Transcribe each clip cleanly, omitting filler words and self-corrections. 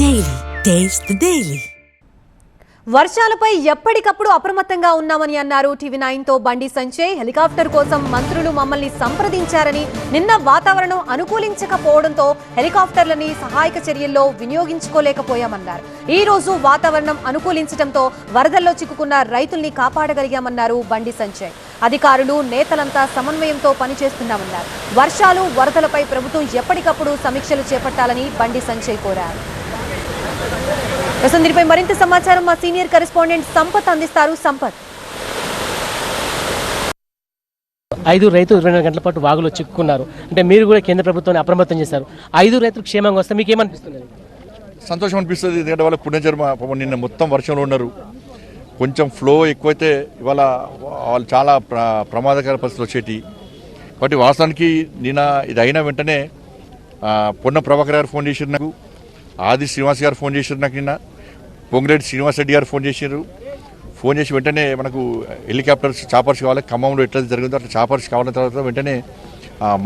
Daily. Taste the Daily. వర్షాలపై ఎప్పటికప్పుడు అప్రమత్తంగా ఉన్నామని అన్నారు టీవీ9 తో బండి సంజయ్. హెలికాప్టర్ కోసం మంత్రులు మమ్మల్ని సంప్రదించారని, నిన్న వాతావరణం అనుకూలించకపోవడంతో హెలికాప్టర్లని సహాయక చర్యల్లో వినియోగించుకోలేకపోయామన్నారు. ఈ రోజు వాతావరణం అనుకూలించడంతో వరదల్లో చిక్కుకున్న రైతుల్ని కాపాడగలిగామన్నారు బండి సంజయ్. అధికారులు నేతలంతా సమన్వయంతో పనిచేస్తున్నామన్నారు. వర్షాలు వరదలపై ప్రభుత్వం ఎప్పటికప్పుడు సమీక్షలు చేపట్టాలని బండి సంజయ్ కోరారు. దీనిపై మరింత సమాచారం మా సీనియర్ కరెస్పాండెంట్ సంపత్ అందిస్తారు. సంపత్, 5 రైతులు 24 గంటల పాటు వాగులో చిక్కుకున్నారు. అంటే మీరు కూడా కేంద్ర ప్రభుత్వాన్ని అప్రమత్తం చేశారు. 5 రైతులు క్షేమంగా వస్తే మీకు ఏమనిపిస్తుంది? సంతోషం అనిపిస్తుంది. ఎందుకంటే వాళ్ళ పుణ్యజన్మ నిన్న మొత్తం వర్షంలో ఉన్నారు. కొంచెం ఫ్లో ఎక్కువైతే ఇవాళ వాళ్ళు చాలా ప్రమాదకర పరిస్థితులు వచ్చేటి. కాబట్టి వాస్తవానికి నిన్న ఇది అయిన వెంటనే పొన్న ప్రభాకర్ గారు ఫోన్ చేశారు, నాకు ఆది శ్రీనివాస్ గారు ఫోన్ చేశారు, నాకు నిన్న పొంగిరెడ్డి శ్రీనివాస్ రెడ్డి గారు ఫోన్ చేశారు. ఫోన్ చేసి వెంటనే మనకు హెలికాప్టర్స్ చాపర్స్ కావాలి, ఖమ్మంలో ఎట్లా జరిగిందో అట్లా చాపర్స్ కావాలని తర్వాత వెంటనే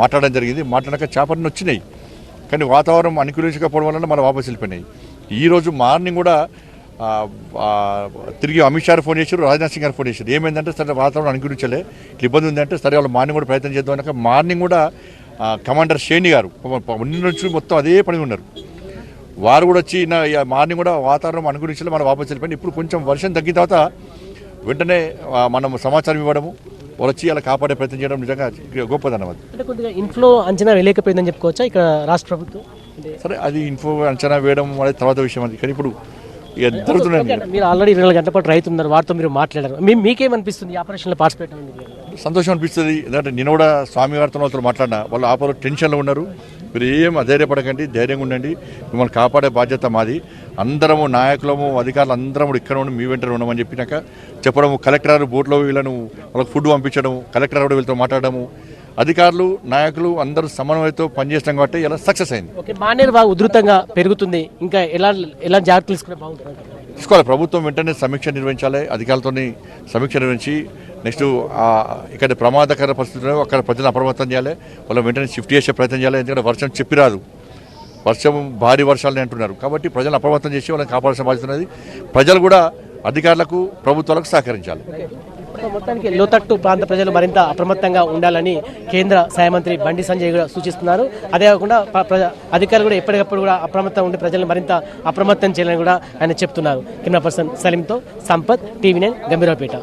మాట్లాడడం జరిగింది. మాట్లాడాక చాపర్ని వచ్చినాయి, కానీ వాతావరణం అనుకూలించకపోవడం వలన మనం వాపసు వెళ్ళిపోయినాయి. ఈరోజు మార్నింగ్ కూడా తిరిగి అమిత్ షా ఫోన్ చేశారు, రాజ్నాథ్ సింగ్ గారు ఫోన్ చేశారు. ఏమైందంటే సరే వాతావరణం అనుకూలించలే, ఇట్లా ఇబ్బంది ఉందంటే సరే వాళ్ళు మార్నింగ్ కూడా ప్రయత్నం చేద్దాం అన్నాక మార్నింగ్ కూడా కమాండర్ షేణి గారు నుంచి మొత్తం అదే పని ఉన్నారు. వారు కూడా వచ్చి మార్నింగ్ కూడా వాతావరణం అనుకూలించాలి, మనం వాపసు వెళ్ళిపోయింది. ఇప్పుడు కొంచెం వర్షం తగ్గిన తర్వాత వెంటనే మనం సమాచారం ఇవ్వడము, వాళ్ళు వచ్చి అలా కాపాడే ప్రయత్నం చేయడం నిజంగా గొప్పదన్నమాట. అంటే కొద్దిగా ఇన్ఫ్లో అంచనా వేయలేకపోయిందని చెప్పుకోవచ్చా ఇక్కడ రాష్ట్ర ప్రభుత్వం? సరే, అది ఇన్ఫో అంచనా వేయడం అనేది తర్వాత విషయం. అది కానీ ఇప్పుడు జరుగుతున్నాయి. మీరు ఆల్రెడీ 24 గంటల పాటు రైతు ఉన్నారు, వారితో మీరు మాట్లాడారు. మీకేమనిపిస్తుంది ఆపరేషన్లో పార్టిసిపేట్ అవ్వండి? సంతోషం అనిపిస్తుంది. ఎందుకంటే నేను కూడా స్వామి గారితో వాళ్ళతో మాట్లాడినా, వాళ్ళు ఆపరు టెన్షన్లో ఉన్నారు. మీరు ఏం అధైర్యపడకండి, ధైర్యంగా ఉండండి, మిమ్మల్ని కాపాడే బాధ్యత మాది. అందరము నాయకులము అధికారులు అందరము ఇక్కడ ఉండి మీ వెంటనే ఉండమని చెప్పినాక చెప్పడము, కలెక్టర్ గారు బోట్లో వీళ్ళను వాళ్ళకి ఫుడ్ పంపించడము, కలెక్టర్ కూడా వీళ్ళతో మాట్లాడము, అధికారులు నాయకులు అందరూ సమన్వయంతో పనిచేస్తాం కాబట్టి ఇలా సక్సెస్ అయింది. ఓకే, మానేరు బాగా ఉధృతంగా పెరుగుతుంది, ఇంకా ఎలా జాగ్రత్తలు తీసుకునే బాగుంటుంది? తీసుకోవాలి. ప్రభుత్వం వెంటనే సమీక్ష నిర్వహించాలి, అధికారులతో సమీక్ష నిర్వహించి నెక్స్ట్ ఇక్కడ ప్రమాదకర పరిస్థితుల్లో అక్కడ ప్రజలను అప్రమత్తం చేయాలి, వాళ్ళ వెంటనే షిఫ్ట్ చేసే ప్రయత్నం చేయాలి. ఎందుకంటే వర్షం చెప్పిరాదు, వర్షం భారీ వర్షాలని అంటున్నారు. కాబట్టి ప్రజలను అప్రమత్తం చేసి వాళ్ళని కాపాడాల్సిన బాధ్యత ఉన్నది. ప్రజలు కూడా అధికారులకు ప్రభుత్వాలకు సహకరించాలి. మొత్తానికి లోతట్టు ప్రాంత ప్రజలు మరింత అప్రమత్తంగా ఉండాలని కేంద్ర సహాయ మంత్రి బండి సంజయ్ కూడా సూచిస్తున్నారు. అదే కాకుండా అధికారులు కూడా ఎప్పటికప్పుడు కూడా అప్రమత్తంగా ఉండి ప్రజలను మరింత అప్రమత్తం చేయాలని కూడా ఆయన చెప్తున్నారు. కెమెరా పర్సన్ సలీంతో సంపత్, టీవీ9 గంభీరావుపేట.